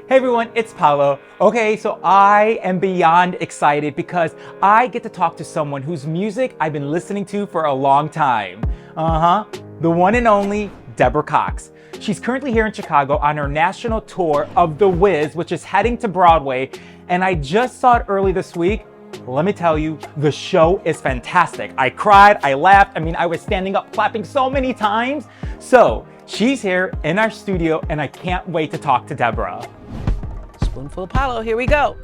Hey everyone, it's Paolo. Okay, so I am beyond excited because I get to talk to someone whose music I've been listening to for a long time. The one and only Deborah Cox. She's currently here in Chicago on her national tour of The Wiz, which is heading to Broadway, and I just saw it early this week. Let me tell you, the show is fantastic. I cried, I laughed, I was standing up clapping so many times. So, she's here in our studio and I can't wait to talk to Deborah. Spoonful of Paolo, here we go.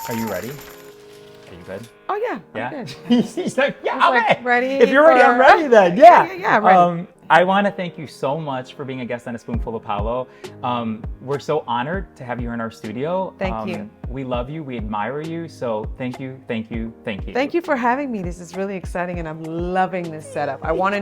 Are you ready? Are you good? Oh yeah, Yeah? I'm good. She's like, yeah, I was okay. like, ready If you're ready, I'm for- ready then. Yeah. Yeah, I'm ready. I want to thank you so much for being a guest on A Spoonful of Paolo. We're so honored to have you in our studio. Thank you. We love you. We admire you. So thank you, thank you, thank you. Thank you for having me. This is really exciting, and I'm loving this setup. I want to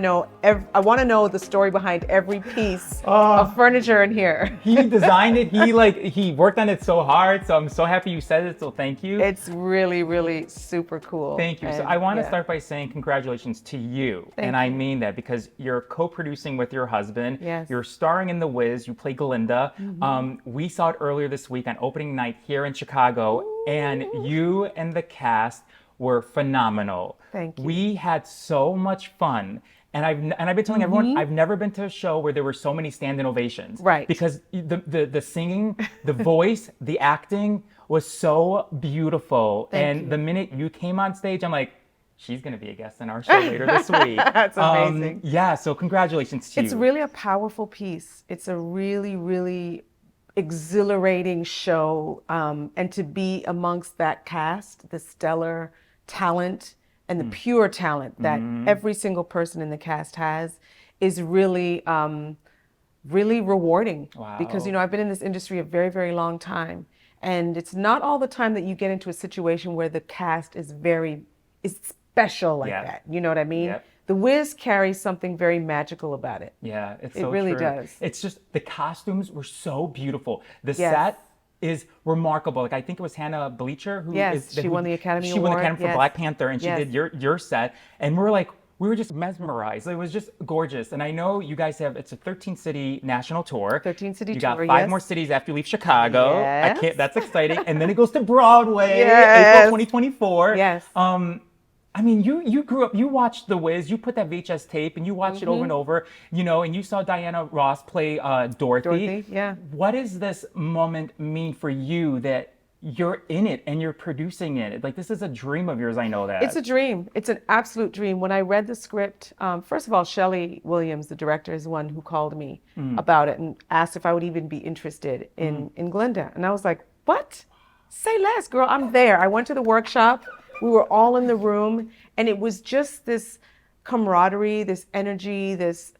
know the story behind every piece of furniture in here. He designed it. He worked on it so hard. So I'm so happy you said it. So thank you. It's really, really super cool. Thank you. So And, I want to yeah. start by saying congratulations to you. Thank and I you. mean that because you're co-producing with your husband. Yes. You're starring in The Wiz. You play Glinda. We saw it earlier this week on opening night here in Chicago. Ooh. And you and the cast were phenomenal. Thank you. We had so much fun. And I've been telling everyone, I've never been to a show where there were so many standing ovations. Right. Because the singing, the voice, the acting was so beautiful. Thank and you. the minute you came on stage, I'm like, she's going to be a guest on our show later this week. That's amazing. Yeah, so congratulations to you. It's really a powerful piece. It's a really, really exhilarating show. And to be amongst that cast, the stellar talent and the pure talent that every single person in the cast has is really, really rewarding. Wow. Because, I've been in this industry a very, very long time. And it's not all the time that you get into a situation where the cast is special like Yeah. that. You know what I mean? Yep. The Wiz carries something very magical about it. Yeah, it's It so really true. does. It's just the costumes were so beautiful. The Yes. set is remarkable. Like I think it was Hannah Bleacher who Yes, she won the Academy She won the Award, Academy for yes. Black Panther, and she Yes. did your set, and we were just mesmerized. It was just gorgeous. And I know you guys it's a 13-city national tour. 13-city You got tour, 5 yes. more cities after you leave Chicago. Yes. That's exciting. And then it goes to Broadway, Yes. April 2024. Yes. You grew up, you watched The Wiz, you put that VHS tape and you watched it over and over, and you saw Diana Ross play Dorothy. Dorothy, yeah. What does this moment mean for you that you're in it and you're producing it? Like, this is a dream of yours, I know that. It's a dream. It's an absolute dream. When I read the script, first of all, Shelley Williams, the director, is the one who called me about it and asked if I would even be interested in Glinda. And I was like, what? Say less, girl. I'm there. I went to the workshop. We were all in the room. And it was just this camaraderie, this energy, this...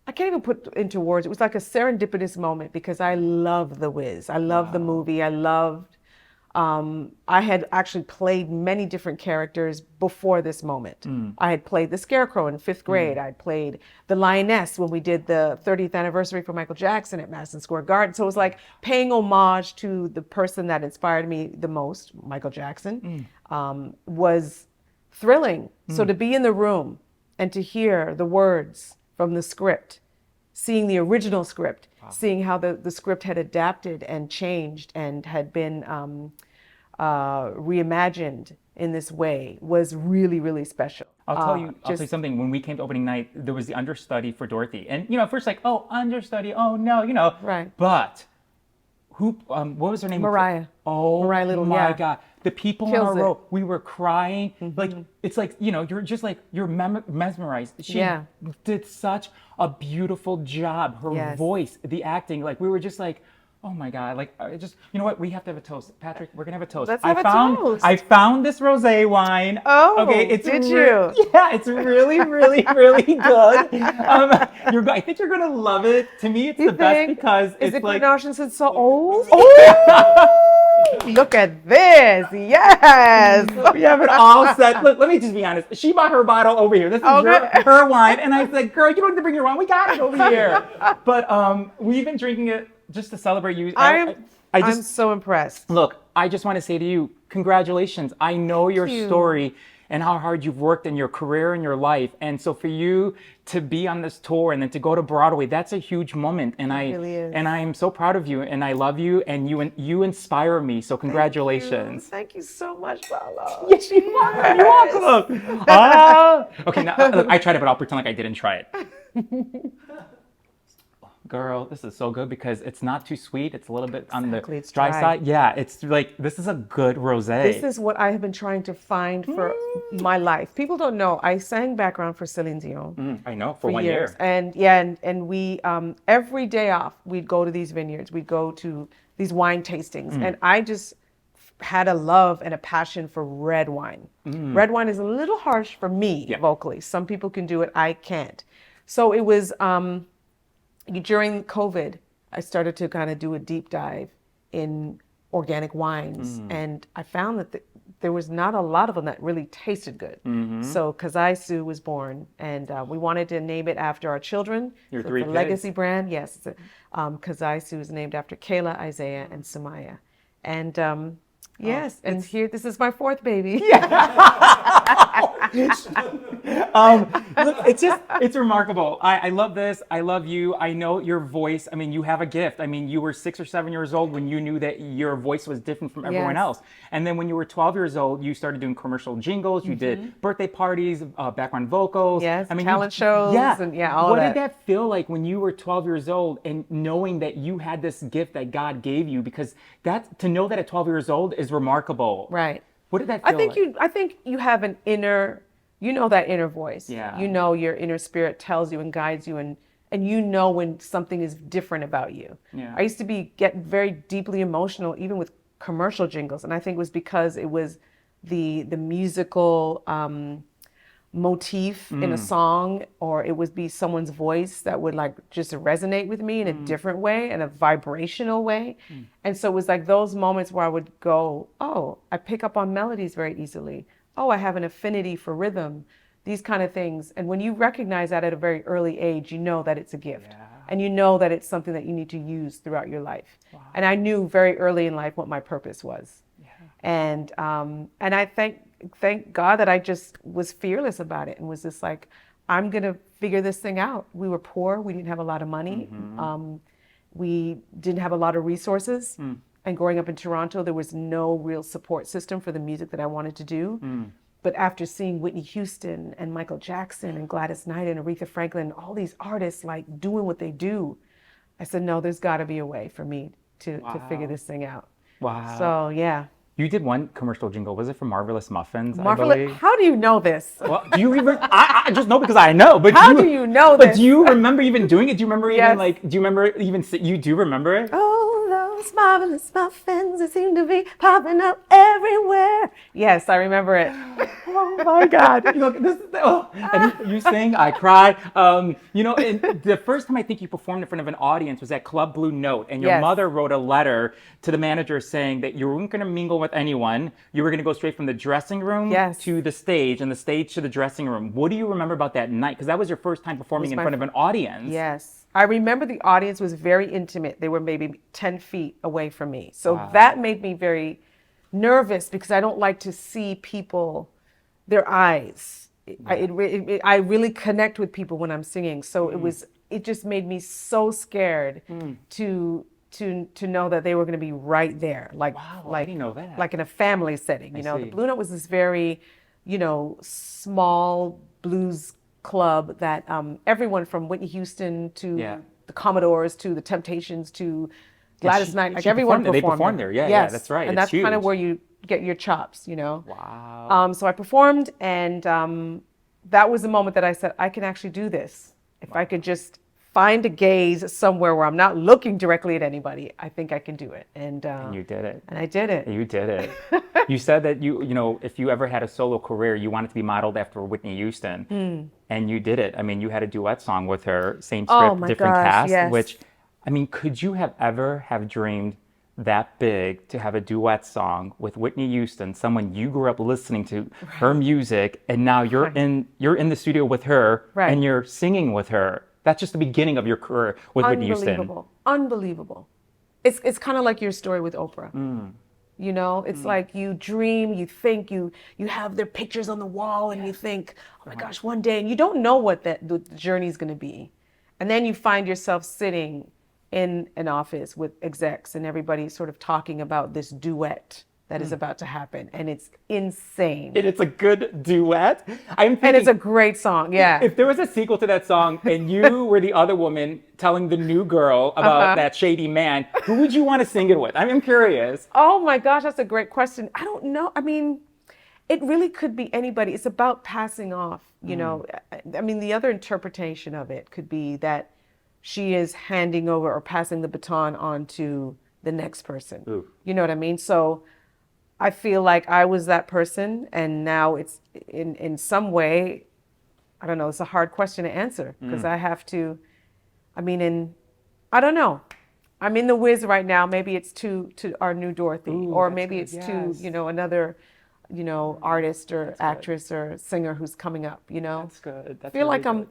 I can't even put into words. It was like a serendipitous moment because I love The Wiz. I love the movie. I loved, I had actually played many different characters before this moment. I had played the Scarecrow in 5th grade. I had played the Lioness when we did the 30th anniversary for Michael Jackson at Madison Square Garden. So it was like paying homage to the person that inspired me the most, Michael Jackson, was thrilling. So to be in the room and to hear the words from the script, seeing the original script, seeing how the script had adapted and changed and had been reimagined in this way was really, really special. I'll tell you something. When we came to opening night, there was the understudy for Dorothy. And, at first, like, oh, understudy, oh, no, Right. But who, what was her name? Mariah. Oh, Mariah Little, my yeah. God. The people in Kills our it. row, we were crying. Like, it's like, you're just like, you're mesmerized. She Yeah. did such a beautiful job. Her Yes. voice, the acting, like, we were just like, oh my God, like, you know what? We have to have a toast. Patrick, we're gonna have a toast. Let's have a toast. I found this rosé wine. Oh, okay, did you? Yeah, it's really, really, really good. I think you're gonna love it. To me, it's the best because is it's it like, pronounced since so old? Look at this. Yes. we have it all set. Look, let me just be honest. She bought her bottle over here. This is Okay. her wine, and I was like, girl, you don't have to bring your wine. We got it over here. But we've been drinking it just to celebrate you. I'm so impressed. Look, I just want to say to you, congratulations. I know your you. story. and how hard you've worked in your career and your life. And so for you to be on this tour and then to go to Broadway, that's a huge moment. And I am so proud of you, and I love you, and you inspire me. So congratulations. Thank you so much, Paolo. Yes, you're welcome. Okay, now look, I tried it, but I'll pretend like I didn't try it. Girl, this is so good because it's not too sweet. It's a little bit on the dry side. Yeah, it's like, this is a good rosé. This is what I have been trying to find for my life. People don't know, I sang background for Celine Dion. I know, for 1 year. And yeah, and we, every day off, we'd go to these vineyards. We'd go to these wine tastings. And I just had a love and a passion for red wine. Red wine is a little harsh for me vocally. Some people can do it, I can't. So it was, during COVID, I started to kind of do a deep dive in organic wines, and I found that there was not a lot of them that really tasted good. So Kazaisu was born, and we wanted to name it after our children. Your three kids? Legacy brand, yes. Kazaisu is named after Kayla, Isaiah, and Sumaya. And yes, and here, this is my fourth baby. Look, it's remarkable. I love this. I love you. I know your voice. I mean, you have a gift. I mean, you were 6 or 7 years old when you knew that your voice was different from everyone else. And then when you were 12 years old, you started doing commercial jingles. You did birthday parties, background vocals. Yes, I mean, talent shows, and all of that. What did that feel like when you were 12 years old and knowing that you had this gift that God gave you? Because to know that at 12 years old is remarkable. Right. What did that feel like? I think you have an inner, that inner voice. Yeah. Your inner spirit tells you and guides you, and you know when something is different about you. Yeah. I used to get very deeply emotional even with commercial jingles, and I think it was because it was the musical motif in a song, or it would be someone's voice that would like just resonate with me in a different way, in a vibrational way. And so it was like those moments where I would go, oh, I pick up on melodies very easily. Oh, I have an affinity for rhythm, these kind of things. And when you recognize that at a very early age, you know that it's a gift. And you know that it's something that you need to use throughout your life. And I knew very early in life what my purpose was. And I thank God that I just was fearless about it and was just like, I'm going to figure this thing out. We were poor. We didn't have a lot of money. We didn't have a lot of resources. And growing up in Toronto, there was no real support system for the music that I wanted to do. But after seeing Whitney Houston and Michael Jackson and Gladys Knight and Aretha Franklin, all these artists like doing what they do, I said, no, there's got to be a way for me to figure this thing out. Wow. So, yeah. You did one commercial jingle. Was it for Marvelous Muffins? Marvelous. How do you know this? Well, do you even? I just know because I know. But how do you know this? But do you remember even doing it? Do you remember even like? Do you remember even? You do remember it? Oh, those marvelous muffins that seem to be popping up everywhere. Yes, I remember it. Oh my God! And you sing, I cry. And the first time I think you performed in front of an audience was at Club Blue Note, and your mother wrote a letter to the manager saying that you weren't going to mingle with anyone. You were going to go straight from the dressing room to the stage, and the stage to the dressing room. What do you remember about that night? Because that was your first time performing in front of an audience. Yes. I remember the audience was very intimate. They were maybe 10 feet away from me. So that made me very nervous because I don't like to see people, their eyes. I really connect with people when I'm singing. So it just made me so scared to know that they were going to be right there, like I didn't know that. Like in a family setting. The Blue Note was this very, small blues club that everyone from Whitney Houston to the Commodores to the Temptations to Gladys Knight, like everyone performed. They performed there. Yeah, that's right. And that's kind of where you get your chops. Wow. So I performed, and that was the moment that I said, I can actually do this. If I could just find a gaze somewhere where I'm not looking directly at anybody, I think I can do it. And you did it. And I did it. You did it. You said that if you ever had a solo career, you wanted to be modeled after Whitney Houston. And you did it. I mean, you had a duet song with her, same script, different cast, which, I mean, could you have ever dreamed that big to have a duet song with Whitney Houston, someone you grew up listening to her music, and now you're in the studio with her and you're singing with her? That's just the beginning of your career with Whitney Houston. Unbelievable. It's kind of like your story with Oprah. You know, it's like you dream, you think, you have their pictures on the wall, and you think, oh my gosh, one day, and you don't know what the journey is going to be. And then you find yourself sitting in an office with execs and everybody sort of talking about this duet that is about to happen. And it's insane. And it's a good duet. I'm thinking, And it's a great song, yeah. if there was a sequel to that song and you were the other woman telling the new girl about that shady man, who would you want to sing it with? I'm curious. Oh my gosh, that's a great question. I don't know. I mean, it really could be anybody. It's about passing off, you know. I mean, the other interpretation of it could be that she is handing over or passing the baton on to the next person. Ooh. You know what I mean? So I feel like I was that person, and now it's in some way, I don't know, it's a hard question to answer because I have to, I mean, I don't know. I'm in the whiz right now. Maybe it's to our new Dorothy, or maybe it's to, you know, another, you know, artist or actress or singer who's coming up, you know? That's good. That's I feel really like good.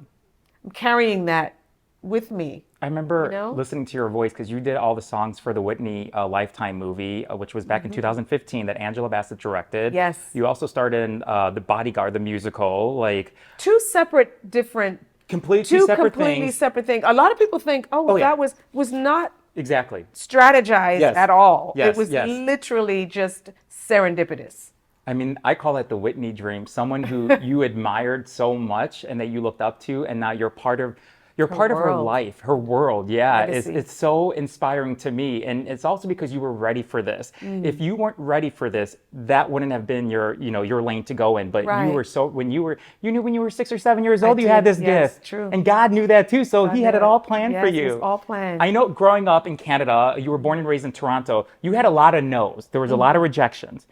I'm carrying that with me. I remember you know? listening to your voice because you did all the songs for the Whitney Lifetime movie, which was back in 2015 that Angela Bassett directed. Yes. You also starred in The Bodyguard, the musical, like Two separate, different, completely two separate completely things. separate things. A lot of people think, oh, yeah. that was not Exactly. strategized Yes. at all. Yes, It was yes. literally just serendipitous. I mean, I call it the Whitney dream. Someone who you admired so much and that you looked up to, and now you're part of her world. life, her world. Yeah, Legacy. it's so inspiring to me, and it's also because you were ready for this. If you weren't ready for this, that wouldn't have been your lane to go in. But you Right. were you knew when you were 6 or 7 years old, you had did, this yes, gift, true. and God knew that too. So He had knew it it. all planned for Yes, you. it was all planned. I know, growing up in Canada, you were born and raised in Toronto. You had a lot of no's. There was a lot of rejections.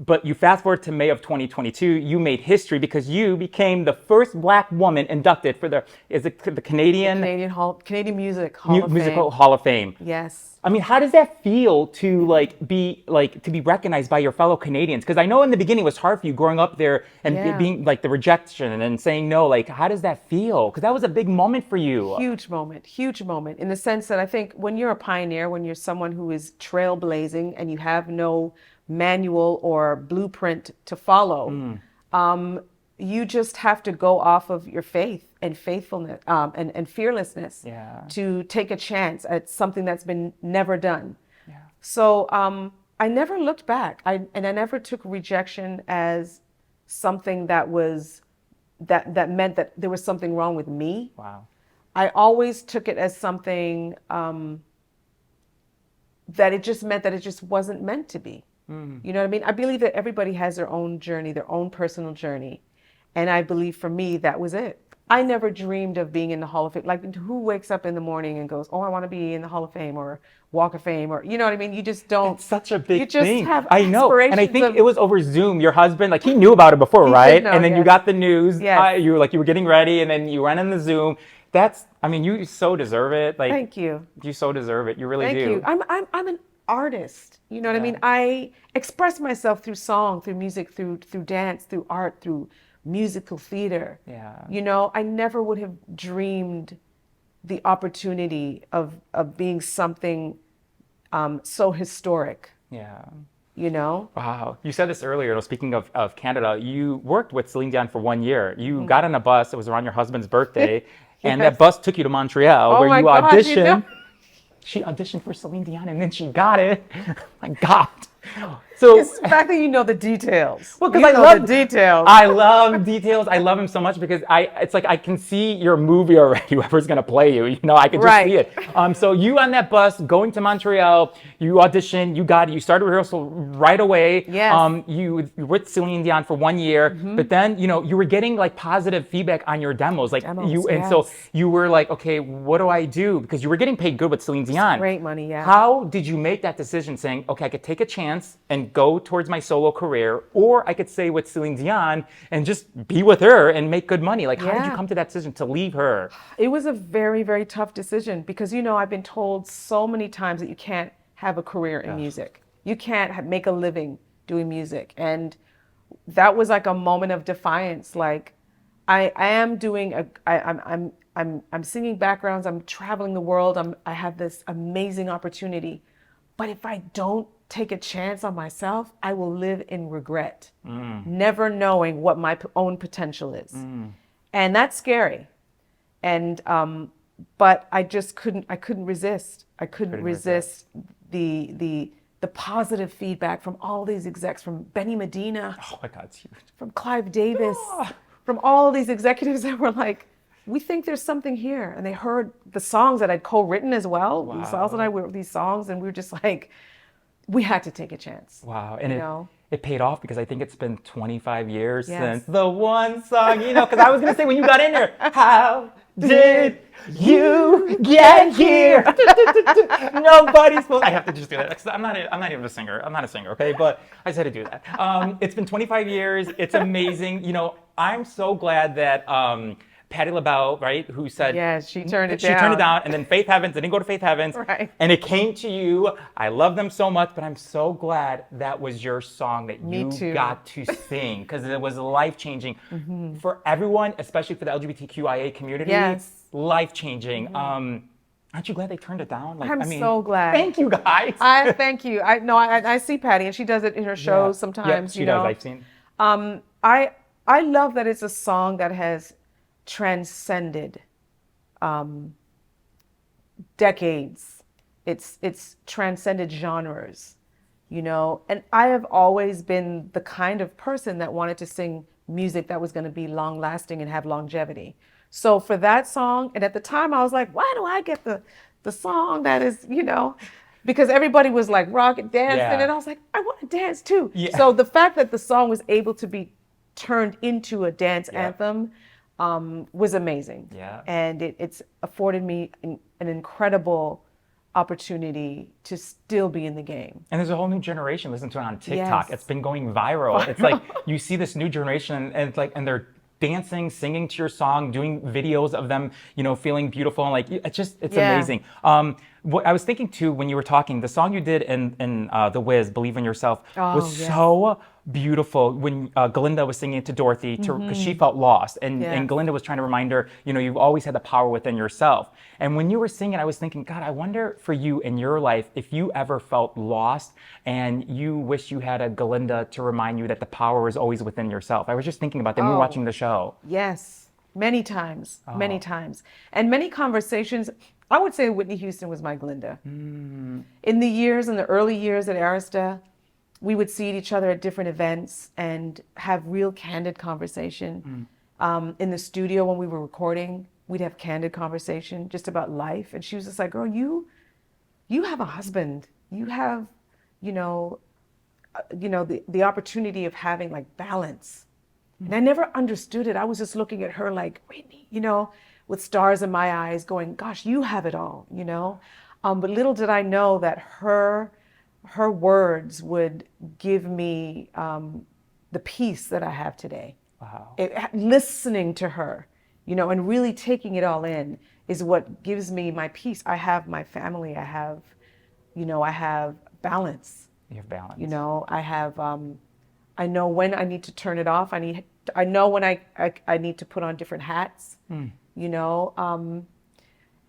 But you fast forward to May of 2022, you made history because you became the first Black woman inducted for the Canadian Canadian Music Hall of Musical Fame. Hall of Fame. Yes. I mean, how does that feel to be recognized by your fellow Canadians? Because I know in the beginning it was hard for you growing up there and Yeah. being like the rejection and saying no. Like, how does that feel? Because that was a big moment for you. Huge moment in the sense that I think when you're a pioneer, when you're someone who is trailblazing and you have no manual or blueprint to follow, you just have to go off of your faith and faithfulness and fearlessness Yeah. to take a chance at something that's been never done. Yeah. So I never looked back. I never took rejection as something that was that meant that there was something wrong with me. Wow. I always took it as something that it just meant that it just wasn't meant to be. You know what I mean? I believe that everybody has their own journey, their own personal journey. And I believe for me, that was it. I never dreamed of being in the Hall of Fame. Like, who wakes up in the morning and goes, oh, I want to be in the Hall of Fame or Walk of Fame, or, you know what I mean? You just don't. It's such a big you just thing. have I know. And I aspirations think of- it was over Zoom. Your husband, like, he knew about it before, He right? did know, And then you yes. got the news. Yes. You were getting ready, and then you went in the Zoom. I mean, you so deserve it. Like, Thank you. You so deserve it. You really Thank do. you. I'm an artist. You know what I mean? I express myself through song, through music, through dance, through art, through musical theater. Yeah. You know, I never would have dreamed the opportunity of being something so historic. Yeah. You know? Wow. You said this earlier, speaking of Canada, you worked with Celine Dion for 1 year. You got on a bus, it was around your husband's birthday, and that bus took you to Montreal where my you God, auditioned. you know? She auditioned for Celine Dion and then she got it. My God. So It's the fact that you know the details. Well, because You I know love the details. I love details. I love him so much because it's like I can see your movie already. Whoever's gonna play you, I can just Right. see it. So you on that bus going to Montreal, you auditioned, you got it. You started rehearsal right away. Yes. You were with Celine Dion for 1 year, but then you were getting like positive feedback on your demos, like Demos, and so yes. you were like, okay, what do I do? Because you were getting paid good with Celine Dion. Great money, yeah. How did you make that decision saying, okay, I could take a chance and go towards my solo career, or I could stay with Celine Dion and just be with her and make good money? Like, how did you Yeah. come to that decision to leave her? It was a very, very tough decision because, I've been told so many times that you can't have a career in music. You can't make a living doing music. And that was like a moment of defiance. Like, I am doing I'm singing backgrounds. I'm traveling the world. I have this amazing opportunity. But if I don't take a chance on myself, I will live in regret, never knowing what my own potential is. And that's scary. And, but I just couldn't resist. I couldn't resist the positive feedback from all these execs, from Benny Medina. Oh my God, it's huge. From Clive Davis, from all these executives that were like, we think there's something here. And they heard the songs that I'd co-written as well. Wow. Sals and I wrote these songs, and we were just like, we had to take a chance. Wow. And it paid off, because I think it's been 25 years since Yes. the one song, because I was going to say when you got in there, how did you get here? Nobody's supposed. I have to just do that, because I'm not even a singer. I'm not a singer, okay? But I just had to do that. It's been 25 years. It's amazing. I'm so glad that Patti LaBelle, right, who said... Yes, she turned it down. She turned it down, and then Faith Evans, didn't go to Faith Evans. Right. And it came to you. I love them so much, but I'm so glad that was your song that you got to sing, because it was life-changing for everyone, especially for the LGBTQIA community. Yes. Life-changing. Aren't you glad they turned it down? I'm so glad. Thank you, guys. I thank you. I see Patti, and she does it in her shows sometimes. Yeah, she does. I've seen. I love that it's a song that has transcended decades. It's transcended genres, and I have always been the kind of person that wanted to sing music that was going to be long lasting and have longevity. So for that song, and at the time I was like, why do I get the song that is, because everybody was like rock and dancing, and I was like, I want to dance too. Yeah. So the fact that the song was able to be turned into a dance anthem was amazing. Yeah. And it's afforded me an incredible opportunity to still be in the game. And there's a whole new generation listening to it on TikTok. Yes. It's been going viral. It's like you see this new generation, and it's like, and they're dancing, singing to your song, doing videos of them, feeling beautiful, and like it's amazing. What I was thinking too when you were talking, the song you did in The Wiz, "Believe in Yourself," was so beautiful. When Galinda was singing it to Dorothy, because she felt lost, and Galinda was trying to remind her, you've always had the power within yourself. And when you were singing, I was thinking, God, I wonder for you in your life if you ever felt lost and you wish you had a Galinda to remind you that the power is always within yourself. I was just thinking about that when we were watching the show. Yes, many times, many times, and many conversations. I would say Whitney Houston was my Glinda. In the early years at Arista, we would see each other at different events and have real candid conversation. In the studio when we were recording, we'd have candid conversation just about life. And she was just like, girl, you have a husband. You have, the opportunity of having like balance. And I never understood it. I was just looking at her like, Whitney, with stars in my eyes going, gosh, you have it all, But little did I know that her words would give me the peace that I have today. Wow. Listening to her, and really taking it all in is what gives me my peace. I have my family. I have, I have balance. You have balance. I have, I know when I need to turn it off. I know when I need to put on different hats.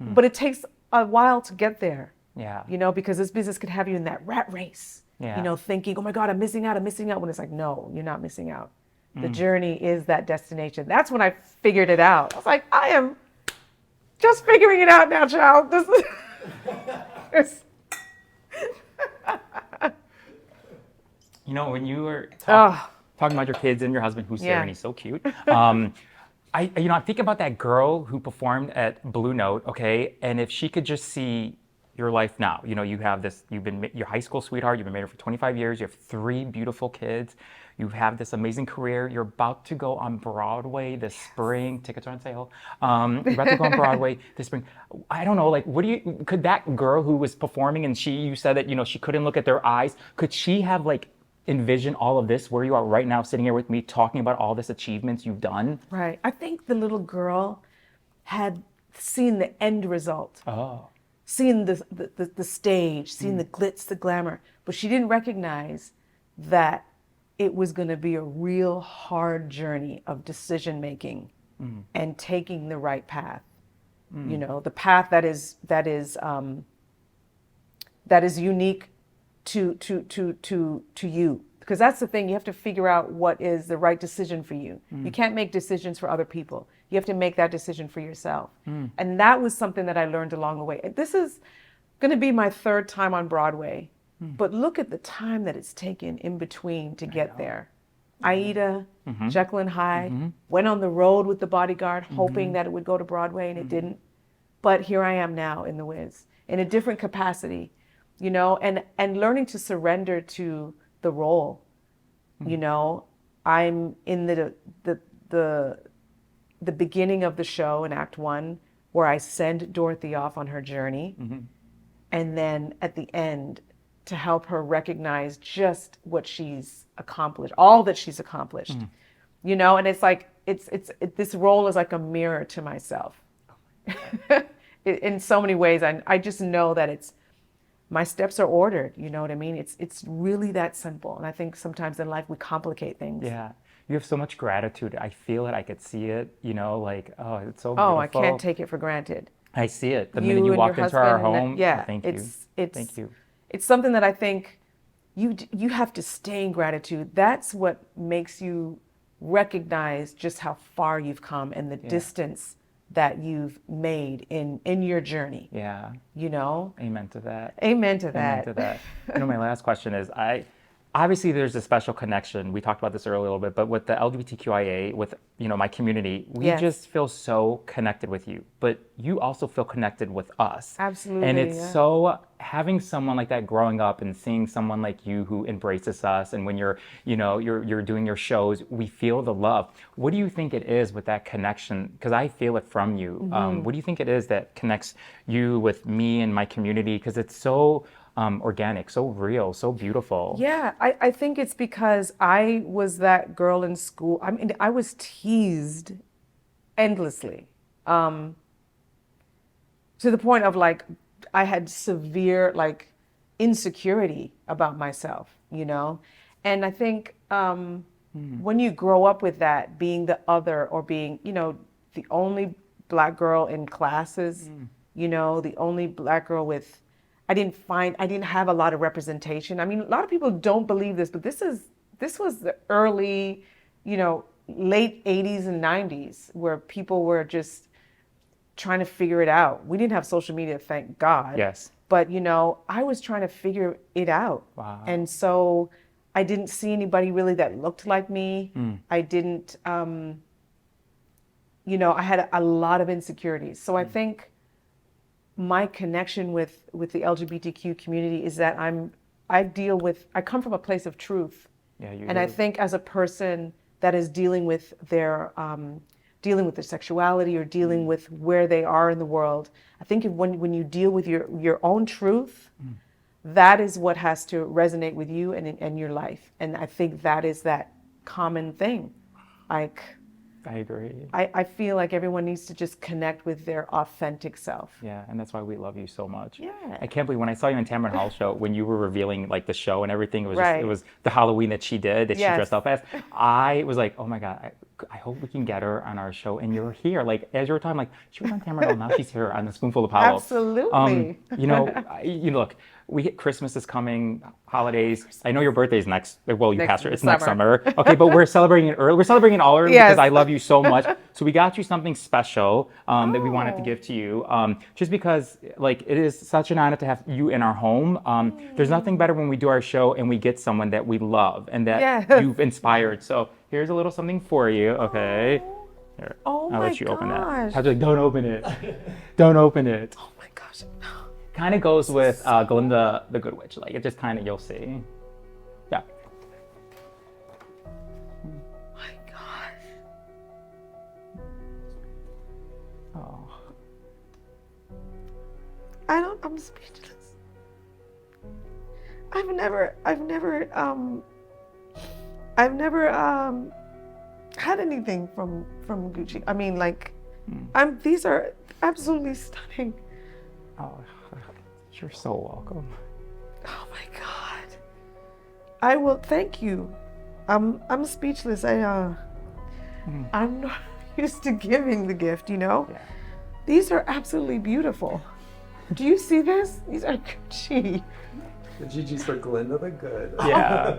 But it takes a while to get there. Yeah. Because this business could have you in that rat race. Yeah. Thinking, oh my God, I'm missing out. When it's like, no, you're not missing out. The journey is that destination. That's when I figured it out. I was like, I am just figuring it out now, child. This is. When you were talking about your kids and your husband, who's here, and he's so cute. I'm thinking about that girl who performed at Blue Note, okay? And if she could just see your life now, you have this, you've been your high school sweetheart, you've been married for 25 years, you have 3 beautiful kids, you have this amazing career, you're about to go on Broadway this spring, tickets are on sale. You're about to go on Broadway this spring. I don't know, like, could that girl who was performing and you said that, she couldn't look at their eyes, could she have like envision all of this where you are right now sitting here with me talking about all this achievements you've done? Right. I think the little girl had seen the end result. Seen the stage, seen the glitz, the glamour, but she didn't recognize that it was going to be a real hard journey of decision making and taking the right path. The path that is unique to you. Because that's the thing, you have to figure out what is the right decision for you. You can't make decisions for other people. You have to make that decision for yourself. And that was something that I learned along the way. This is going to be my 3rd time on Broadway, but look at the time that it's taken in between to get there. Aida, Jekyll and Hyde, went on the road with The Bodyguard, hoping that it would go to Broadway, and it didn't. But here I am now in The Wiz, in a different capacity, you know, and learning to surrender to the role. You know, I'm in the beginning of the show in Act 1, where I send Dorothy off on her journey, and then at the end, to help her recognize just what she's accomplished, all that she's accomplished. You know, and it's like this role is like a mirror to myself. In so many ways, I just know that my steps are ordered. You know what I mean? It's really that simple. And I think sometimes in life we complicate things. Yeah. You have so much gratitude. I feel it. I could see it. You know, like, oh, it's so beautiful. Oh, I can't take it for granted. I see it. The minute you walked into our home, yeah, thank you. Thank you. It's something that I think you have to stay in gratitude. That's what makes you recognize just how far you've come and the distance that you've made in your journey. Yeah. You know? Amen to that. Amen to that. Amen to that. You know, my last question is, obviously there's a special connection. We talked about this earlier a little bit, but with the LGBTQIA, with, you know, my community, we just feel so connected with you, but you also feel connected with us. Absolutely. And it's so, having someone like that growing up and seeing someone like you who embraces us, and when you're, you know, you're doing your shows, we feel the love. What do you think it is with that connection? Because I feel it from you. What do you think it is that connects you with me and my community? Because it's so organic, so real, so beautiful. Yeah, I think it's because I was that girl in school. I mean, I was teased endlessly, to the point of like, I had severe like insecurity about myself, you know? And I think when you grow up with that, being the other, or being, you know, the only Black girl in classes, you know, the only Black girl with, I didn't have a lot of representation. I mean, a lot of people don't believe this, but this was the early, you know, late 80s and 90s, where people were just trying to figure it out. We didn't have social media, thank God. Yes. But, you know, I was trying to figure it out. Wow. And so I didn't see anybody really that looked like me. I didn't, you know, I had a lot of insecurities. So I think my connection with the LGBTQ community is that I come from a place of truth. Yeah, you and do. I think as a person that is dealing with their sexuality, or dealing with where they are in the world, I think when you deal with your own truth, that is what has to resonate with you and your life. And I think that is that common thing. Like, I agree. I feel like everyone needs to just connect with their authentic self. Yeah, and that's why we love you so much. Yeah. I can't believe when I saw you in Tamron Hall's show, when you were revealing like the show and everything, it was Right. just, it was the Halloween that she did, that she dressed up as. I was like, oh my God, I hope we can get her on our show, and you're here. Like, as you were talking, like, she was on Tamron Hall, now she's here on the Spoonful of Paolo. Absolutely. You know, look, Christmas is coming, holidays. I know your birthday is next. Well, you passed it. It's next summer. Okay, but we're celebrating it early. We're celebrating it all early because I love you so much. So we got you something special that we wanted to give to you, just because, like, it is such an honor to have you in our home. There's nothing better when we do our show and we get someone that we love and that you've inspired. So here's a little something for you. Okay. Here, Oh I'll my let you open it. gosh. Like, don't open it. Don't open it. Oh my gosh. Kind of goes with Glinda the Good Witch. Like, it just kind of, you'll see. Yeah. My gosh. Oh. I'm speechless. I've never had anything from Gucci. I mean, like, these are absolutely stunning. Oh, you're so welcome. Oh my God. I will thank you. I'm speechless. I'm not used to giving the gift, you know? Yeah. These are absolutely beautiful. Do you see this? These are Gucci. The GG's for Glenda the Good. Yeah.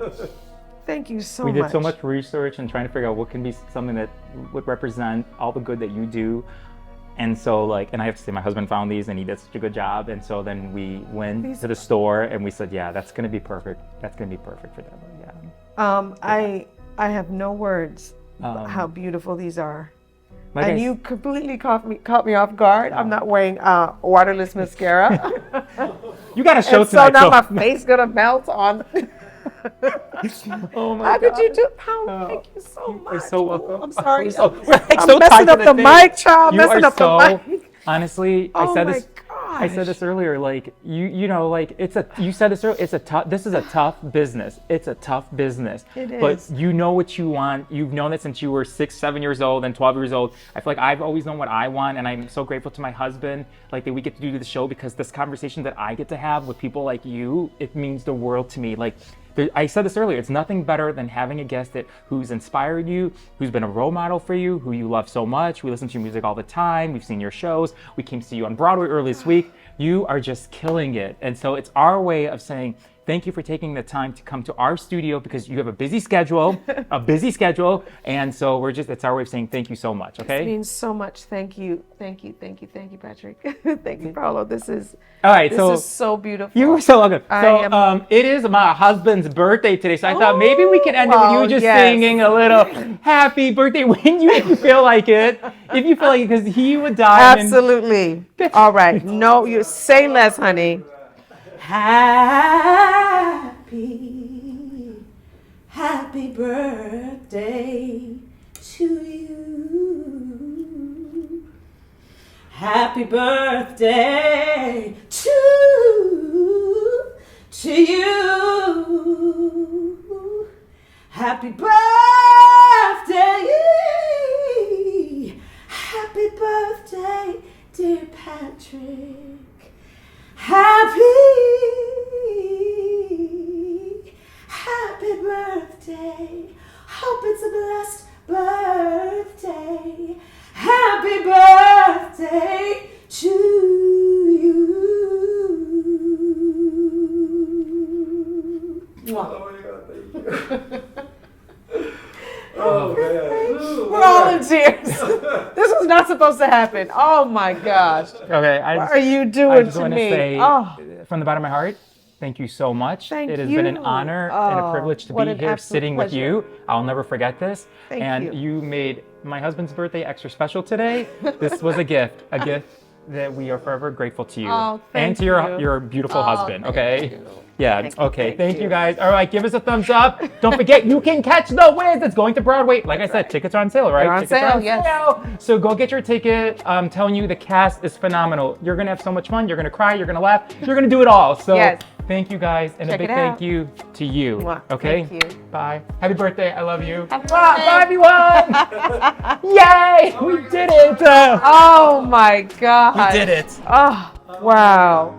Thank you so We much. did so much research and trying to figure out what can be something that would represent all the good that you do. And so and I have to say my husband found these and he did such a good job. And so then we went to the store and we said, yeah, that's going to be perfect. That's going to be perfect for Deborah. Yeah. I have no words how beautiful these are. Like And you completely caught me off guard. I'm not wearing waterless mascara. you got a show And tonight. so now my face gonna melt on. Oh my How God. could you do? Thank you so much. You're so welcome. I'm sorry. We're I'm so messing tied to up the thing. mic, child. You Messing are up so, the mic. Honestly, Oh I said my this. I said this earlier. You said this earlier. This is a tough business. It's a tough business. It is. But you know what you want. You've known it since you were 6, 7 years old and 12 years old. I feel like I've always known what I want, and I'm so grateful to my husband, that we get to do the show, because this conversation that I get to have with people like you, it means the world to me. I said this earlier, it's nothing better than having a guest who's inspired you, who's been a role model for you, who you love so much. We listen to your music all the time. We've seen your shows. We came to see you on Broadway earlier this week. You are just killing it. And so it's our way of saying, thank you for taking the time to come to our studio, because you have a busy schedule, And so it's our way of saying thank you so much, okay? It means so much. Thank you, Patrick. Thank you, Paolo. This is so beautiful. You were so welcome. It is my husband's birthday today, so I thought maybe we could end it with you just singing a little happy birthday when you feel like it. If you feel like it, because he would die. Absolutely. All right. No, you say less, honey. Happy birthday to you. Happy birthday to you. Happy birthday. Happy birthday, dear Patrick. Happy birthday. Hope it's a blessed birthday. Happy birthday to you. Oh my God, thank you. Oh man. We're all in tears. This was not supposed to happen. Oh my gosh. Okay, What are you doing I just to want to me? say, Oh. from the bottom of my heart, thank you so much. Thank It has been an you. honor and a privilege to what be an here absolute sitting with pleasure. you. I'll never forget this. Thank you. You made my husband's birthday extra special today. This was a gift that we are forever grateful to you. Oh, thank and to you. your beautiful Oh, husband, thank okay? you. Yeah, Thank you, okay. thank Thank you you. guys. All right, give us a thumbs up. Don't forget, you can catch The Wiz. It's going to Broadway. Like I said, tickets are on sale, right? They're on Tickets sale, are on yes. sale. So go get your ticket. I'm telling you, the cast is phenomenal. You're going to have so much fun. You're going to cry. You're going to laugh. You're going to do it all. So Yes. thank you guys. And Check a big it thank out. you to you. Mwah. Okay? Thank you. Bye. Happy birthday. I love you. Happy Bye, birthday. everyone. Yay. We did it. Oh my God. We did it. Oh, wow.